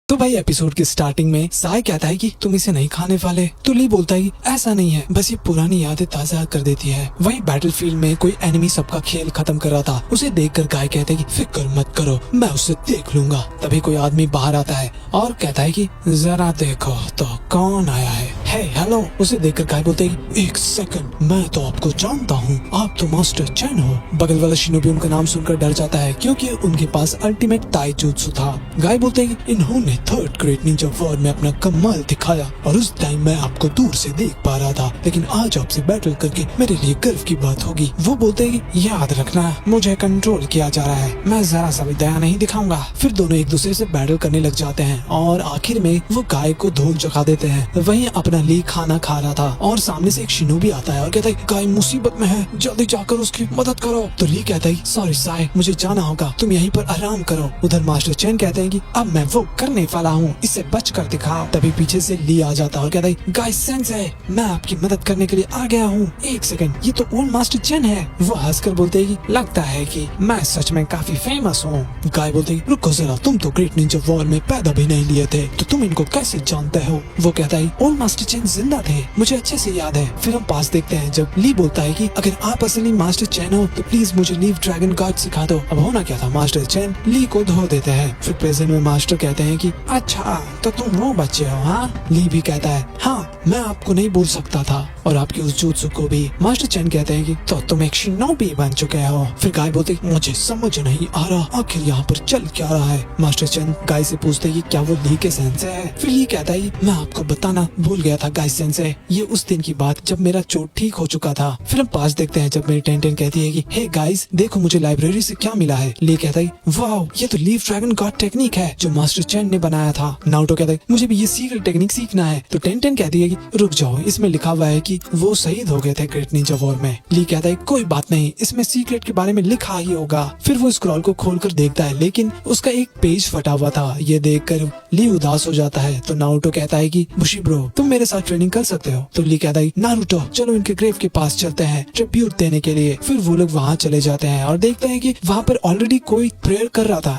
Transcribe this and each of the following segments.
तो भाई एपिसोड के स्टार्टिंग में साई कहता है कि तुम इसे नहीं खाने वाले, तो ली बोलता है कि ऐसा नहीं है, बस ये पुरानी यादें ताजा कर देती है। वही बैटलफील्ड में कोई एनिमी सबका खेल खत्म कर रहा था, उसे देखकर गाय कहते हैं कि फिक्र मत करो, मैं उसे देख लूंगा। तभी कोई आदमी बाहर आता है और कहता है कि जरा देखो तो कौन आया है। हे हेलो, उसे देखकर गाय बोलते है कि एक सेकंड, मैं तो आपको जानता हूँ, आप तो मास्टर चेन हो। बगल वाला शिनोबी उनका नाम सुनकर डर जाता है क्योंकि उनके पास अल्टीमेट ताइजुत्सु था। गाय बोलते है कि इन्होंने थर्ड ग्रेट निंजा वॉर में अपना कमाल दिखाया और उस टाइम मैं आपको दूर से देख पा रहा था, लेकिन आज आपसे बैटल करके मेरे लिए गर्व की बात होगी। वो बोलते हैं कि याद रखना, मुझे कंट्रोल किया जा रहा है, मैं जरा सा भी दया नहीं दिखाऊंगा। फिर दोनों एक दूसरे से बैटल करने लग जाते हैं और आखिर में वो गाय को धूल चखा देते हैं। वहीं अपना ली खाना खा रहा था और सामने से एक शिनोबी आता है और कहता है गाय मुसीबत में है, जल्दी जाकर उसकी मदद करो। तो ली कहता है सॉरी साई, मुझे जाना होगा, तुम यहीं पर आराम करो। उधर मास्टर चेन कहते हैं कि अब मैं वो करने वाला हूँ, इससे बच कर दिखाओ। तभी पीछे से ली आ जाता है और कहता है गाइस सेंसेई, मैं आपकी मदद करने के लिए आ गया हूँ। एक सेकंड, ये तो ओल्ड मास्टर चेन है। वो हंसकर बोलते हैं कि लगता है कि मैं सच में काफी फेमस हूँ। गाय बोलते हैं रुको जरा, तुम तो ग्रेट निंजा वॉर में पैदा भी नहीं लिए थे, तो तुम इनको कैसे जानते हो? वो कहता है ओल्ड मास्टर चेन जिंदा थे, मुझे अच्छे से याद है। फिर हम पास देखते हैं जब ली बोलता है कि अगर आप असली मास्टर चेन हो तो प्लीज मुझे लीव ड्रैगन गार्ड सिखा दो। अब होना क्या था, मास्टर चेन ली को धो देते हैं। फिर प्रेजेंट में मास्टर कहते हैं कि अच्छा तो तुम वो बच्चे हो हाँ? ली भी कहता है हाँ, मैं आपको नहीं बोल सकता था और आपके उस जुत्सु को भी। मास्टर चेन कहते हैं कि तो तुम एक शिनोबी बन चुके हो। फिर गाय बोलते मुझे समझ नहीं आ रहा आखिर यहाँ पर चल क्या रहा है। मास्टर चेन गाय से पूछते कि क्या वो ली के सेंसेई है? फिर ली कहता है मैं आपको बताना भूल गया था गाय सेंसेई, ये उस दिन की बात जब मेरा चोट ठीक हो चुका था। फिर हम पास देखते हैं जब मेरी टेंटेन कहती है कि हे गाइस देखो मुझे लाइब्रेरी से क्या मिला है। ली कहता है वाओ, ये तो लीव ड्रैगन गार्ड टेक्निक है जो मास्टर चेन ने बनाया था। नारुतो कहता है मुझे भी ये सीक्रेट टेक्निक सीखना है। तो टेंटेन कहती है कि रुक जाओ, इसमें लिखा हुआ है कि वो शहीद हो गए थे ग्रेट निंजा वॉर में। ली कहता है कोई बात नहीं, इसमें सीक्रेट के बारे में लिखा ही होगा। फिर वो स्क्रॉल को खोलकर देखता है लेकिन उसका एक पेज फटा हुआ था। ये देखकर ली उदास हो जाता है। तो नारुतो कहता है कि बुशी ब्रो, तुम मेरे साथ ट्रेनिंग कर सकते हो। तो ली कहता है नारुतो चलो इनके ग्रेव के पास चलते हैं ट्रिब्यूट देने के लिए। फिर वो लोग वहाँ चले जाते हैं और देखते हैं कि वहाँ पर ऑलरेडी कोई प्रेयर कर रहा था,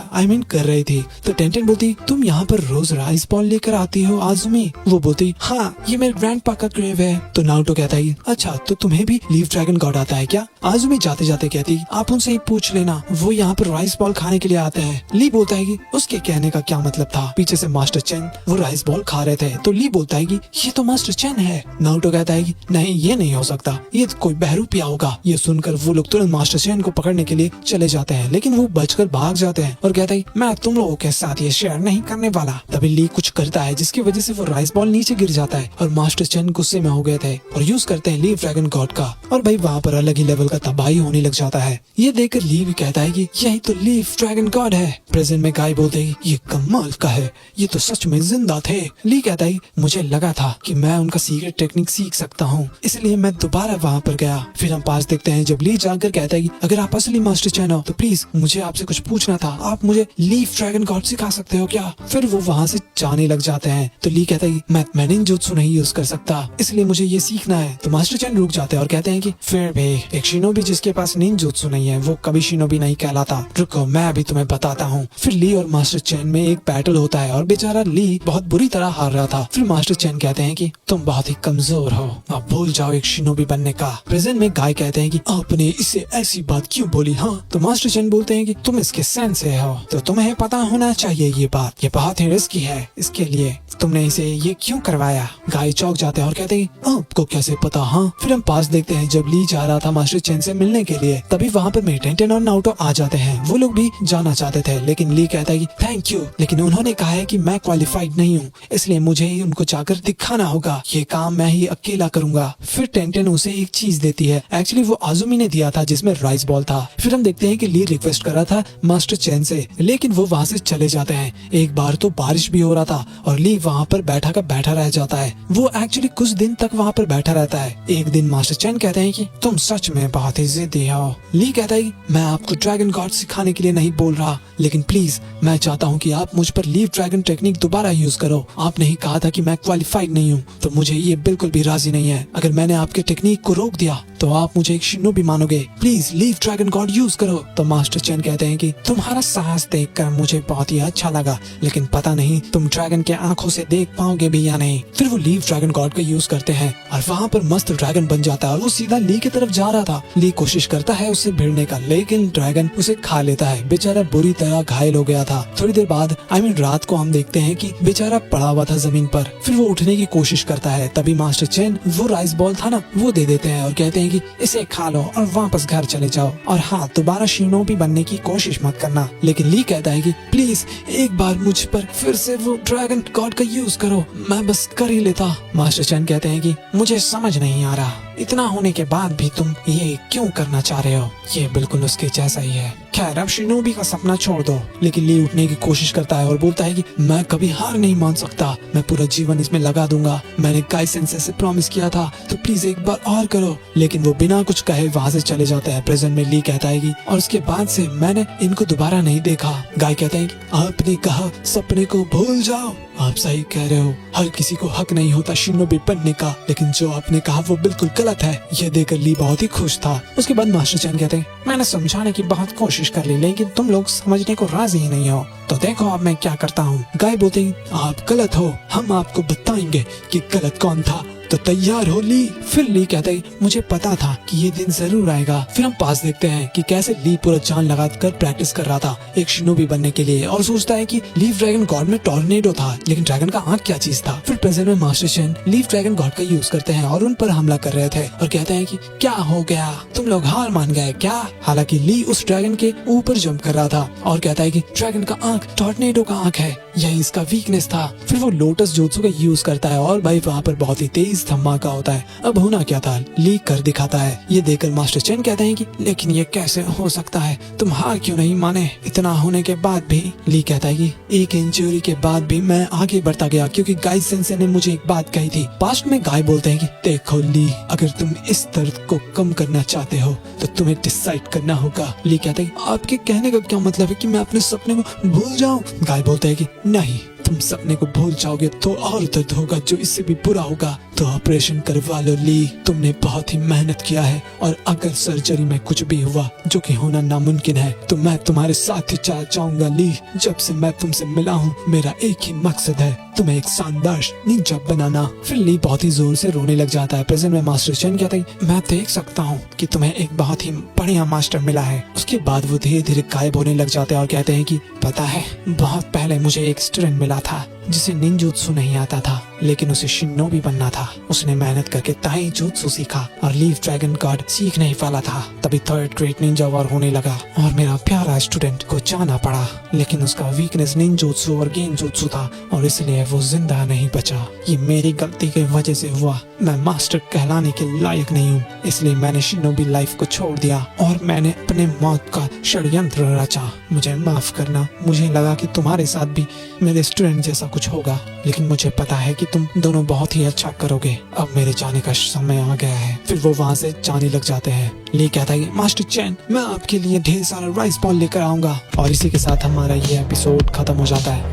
कर रही थी। तो टेंटेन बोलती तुम यहाँ पर रोज राइस बॉल लेकर आती हो आजुमी? वो बोलती हाँ, ये मेरे ग्रैंडपा का ग्रेव है। तो नारुतो कहता है अच्छा तो तुम्हें भी लीव ड्रैगन गॉड आता है क्या? आजुमी जाते जाते कहती आप उनसे ही पूछ लेना, वो यहाँ पर राइस बॉल खाने के लिए आते हैं। ली बोलता है कि उसके कहने का क्या मतलब था? पीछे से मास्टर चेन वो राइस बॉल खा रहे थे। तो ली बोलता है कि ये तो मास्टर चेन है। नारुतो कहता है कि नहीं ये नहीं हो सकता, ये तो कोई बहरूपिया होगा। ये सुनकर वो लोग तुरंत मास्टर चेन को पकड़ने के लिए चले जाते हैं लेकिन वो बचकर भाग जाते हैं और कहता है मैं तुम लोगों के साथ ये शेयर नहीं करने वाला। तभी ली कुछ करता है जिसकी वजह से वो राइस बॉल नीचे गिर जाता है और मास्टर चेन गुस्से में हो गए थे और यूज करते हैं लीव ड्रैगन गॉड का। और भाई वहाँ पर अलग ही लेवल का तबाही होने लग जाता है। ये देखकर ली भी कहता है कि यही तो लीव ड्रैगन गॉड है। प्रेजेंट में गाय बोलते हैं ये कमाल का है, ये तो सच में जिंदा थे। ली कहता है मुझे लगा था कि मैं उनका सीक्रेट टेक्निक सीख सकता हूँ, इसलिए मैं दोबारा वहाँ पर गया। फिर हम पास देखते हैं जब ली जाकर कहता है कि अगर आप असली मास्टर चेन हो तो प्लीज मुझे आपसे कुछ पूछना था, आप मुझे लीव ड्रैगन गॉड सिखा सकते हो क्या? फिर वो वहाँ से जाने लग जाते हैं। तो ली कहता है मैं निंजुत्सु नहीं यूज कर सकता, इसलिए मुझे ये सीखना है। तो मास्टर चेन रुक जाते हैं और कहते हैं कि फिर भी एक शिनोबी जिसके पास निंजुत्सु नहीं है वो कभी शिनोबी नहीं कहलाता, रुको मैं अभी तुम्हें बताता हूँ। फिर ली और मास्टर चेन में एक बैटल होता है और बेचारा ली बहुत बुरी तरह हार रहा था। फिर मास्टर चेन कहते हैं कि तुम बहुत ही कमजोर हो, आप भूल जाओ एक शिनोबी बनने का। प्रेजेंट में गाय कहते हैं कि आपने इससे ऐसी बात क्यों बोली? हाँ, तो मास्टर चेन बोलते हैं कि तुम इसके सेंसेई हो तो तुम्हें पता होना चाहिए ये बात, ये बहुत ही रिस्की है, इसके लिए तुमने इसे ये क्यों करवाया? गाय चौंक जाते हैं और कहते हैं आपको कैसे पता? हाँ। फिर हम पास देखते हैं जब ली जा रहा था मास्टर चेन से मिलने के लिए, तभी वहाँ पर टेंटेन और नारुतो आ जाते हैं। वो लोग भी जाना चाहते थे लेकिन ली कहता है कि थैंक यू, लेकिन उन्होंने कहा है कि मैं क्वालिफाइड नहीं हूँ, इसलिए मुझे ही उनको जाकर दिखाना होगा, ये काम मैं ही अकेला करूंगा। फिर टेंटेन उसे एक चीज देती है, एक्चुअली वो आजुमी ने दिया था जिसमें राइस बॉल था। फिर हम देखते हैं कि ली रिक्वेस्ट कर रहा था मास्टर चेन से, लेकिन वो वहाँ से चले जाते हैं। एक बार तो बारिश भी हो रहा था और ली वहाँ पर बैठा रह जाता है। वो एक्चुअली कुछ दिन तक वहाँ पर बैठा रहता है। एक दिन मास्टर चेन कहते हैं कि तुम सच में बहुत ही जिद्दी हो। ली कहता है मैं आपको ड्रैगन गॉड सिखाने के लिए नहीं बोल रहा, लेकिन प्लीज मैं चाहता हूँ कि आप मुझ पर लीव ड्रैगन टेक्निक दोबारा यूज करो। आपने ही कहा था कि मैं क्वालिफाइड नहीं हूँ, तो मुझे ये बिल्कुल भी राजी नहीं है। अगर मैंने आपके टेक्निक को रोक दिया तो आप मुझे एक शिनोबी मानोगे। Please leave dragon God use करो। तो मास्टर चेन कहते हैं कि तुम्हारा साहस देखकर मुझे बहुत ही अच्छा लगा, लेकिन पता नहीं तुम ड्रैगन के आंखों से देख पाओगे भी या नहीं। फिर वो लीव ड्रैगन गॉड का यूज करते हैं और वहाँ पर मस्त ड्रैगन बन जाता है और वो सीधा ली की तरफ जा रहा था। ली कोशिश करता है उससे भिड़ने का, लेकिन ड्रैगन उसे खा लेता है। बेचारा बुरी तरह घायल हो गया था। थोड़ी देर बाद रात को हम देखते हैं कि बेचारा पड़ा हुआ था जमीन पर। फिर वो उठने की कोशिश करता है, तभी मास्टर चेन वो राइस बॉल था ना वो दे देते हैं और कहते हैं कि इसे खा लो और वापस घर चले जाओ, और हाँ दोबारा शिनोबी बनने की कोशिश मत करना। लेकिन ली कहता है कि प्लीज एक बार मुझ पर फिर से वो ड्रैगन गॉड का यूज करो, मैं बस कर ही लेता। मास्टर चेन कहते हैं कि मुझे समझ नहीं आ रहा, इतना होने के बाद भी तुम ये क्यों करना चाह रहे हो, ये बिल्कुल उसके जैसा ही है। खैर अब शिनोबी का सपना छोड़ दो। लेकिन ली उठने की कोशिश करता है और बोलता है कि मैं कभी हार नहीं मान सकता, मैं पूरा जीवन इसमें लगा दूंगा। मैंने गाय सेंसे से प्रॉमिस किया था, तो प्लीज एक बार और करो। लेकिन वो बिना कुछ कहे वहाँ से चले जाते हैं। प्रेजेंट में ली कहता है कि और उसके बाद से मैंने इनको दोबारा नहीं देखा। गाय कहते हैं कि आपने कहा सपने को भूल जाओ। आप सही कह रहे हो, हर किसी को हक नहीं होता शिनोबी बनने का, लेकिन जो आपने कहा वो बिल्कुल गलत है। ये देखकर ली बहुत ही खुश था। उसके बाद मास्टर चेन कहते हैं मैंने समझाने की बहुत कोशिश कर ली, लेकिन तुम लोग समझने को राजी ही नहीं हो, तो देखो अब मैं क्या करता हूँ। गाय बोलते हैं आप गलत हो, हम आपको बताएंगे कि गलत कौन था, तो तैयार हो ली। फिर ली कहते हैं मुझे पता था कि ये दिन जरूर आएगा। फिर हम पास देखते हैं कि कैसे ली पूरा जान लगाकर प्रैक्टिस कर रहा था एक शिनोबी बनने के लिए, और सोचता है कि लीव ड्रैगन गॉड में टॉर्नेडो था, लेकिन ड्रैगन का आंख क्या चीज था। फिर प्रेजेंट में master chain leave dragon God का यूज करते हैं और उन पर हमला कर रहे थे और कहते हैं कि क्या हो गया, तुम लोग हार मान गए क्या। हालांकि ली उस ड्रैगन के ऊपर जंप कर रहा था और कहता है कि ड्रैगन का आंख टॉर्नेडो का आंख है, यही इसका वीकनेस था। फिर वो लोटस jutsu का यूज करता है और भाई वहाँ पर बहुत ही तेज धमाका होता है। अब होना क्या था, ली कर दिखाता है। ये देखकर मास्टर चेन कहते हैं कि लेकिन ये कैसे हो सकता है, तुम हार क्यों नहीं माने इतना होने के बाद भी। ली कहता है कि एक इंजरी के बाद भी मैं आगे बढ़ता गया, क्योंकि गाय सेंसे ने मुझे एक बात कही थी। पास्ट में गाय बोलते हैं कि देखो ली, अगर तुम इस दर्द को कम करना चाहते हो तो तुम्हें डिसाइड करना होगा। ली कहते हैं आपके कहने का क्या मतलब है कि मैं अपने सपने को भूल जाऊं। गाय बोलते हैं कि नहीं, तुम सपने को भूल जाओगे तो और दर्द होगा जो इससे भी बुरा होगा, तो ऑपरेशन करवा लो ली। तुमने बहुत ही मेहनत किया है और अगर सर्जरी में कुछ भी हुआ जो कि होना नामुमकिन है तो मैं तुम्हारे साथ ही चला जाऊंगा ली। जब से मैं तुमसे मिला हूँ मेरा एक ही मकसद है, तुम्हें एक शानदार निंजा बनाना। फिर ली बहुत ही जोर से रोने लग जाता है। प्रेजेंट में मास्टर चेन कहता है मैं देख सकता हूँ कि तुम्हें एक बहुत ही बढ़िया मास्टर मिला है। उसके बाद वो धीरे धीरे गायब होने लग जाते हैं और कहते हैं कि पता है बहुत पहले मुझे एक स्टूडेंट मिला था जिसे निंजुत्सु नहीं आता था, लेकिन उसे शिनोबी बनना था। उसने मेहनत करके ताई जुत्सु सीखा और लीव ड्रैगन गॉड सीख नहीं पाला था। तभी थर्ड ग्रेट निंजा वॉर होने लगा और मेरा प्यारा स्टूडेंट को जाना पड़ा, लेकिन उसका वीकनेस निंजुत्सु और गेंजुत्सु था और इसलिए वो जिंदा नहीं बचा। ये मेरी गलती की वजह से हुआ, मैं मास्टर कहलाने के लायक नहीं हूँ, इसलिए मैंने शिनोबी लाइफ को छोड़ दिया और मैंने अपने मौत का षड्यंत्र रचा। मुझे माफ करना, मुझे लगा कि तुम्हारे साथ भी मेरे स्टूडेंट जैसा कुछ होगा, लेकिन मुझे पता है कि तुम दोनों बहुत ही अच्छा करोगे। अब मेरे जाने का समय आ गया है। फिर वो वहाँ से जाने लग जाते हैं। ली कहता है मास्टर चेन मैं आपके लिए ढेर सारा राइस बॉल लेकर आऊंगा, और इसी के साथ हमारा ये एपिसोड खत्म हो जाता है।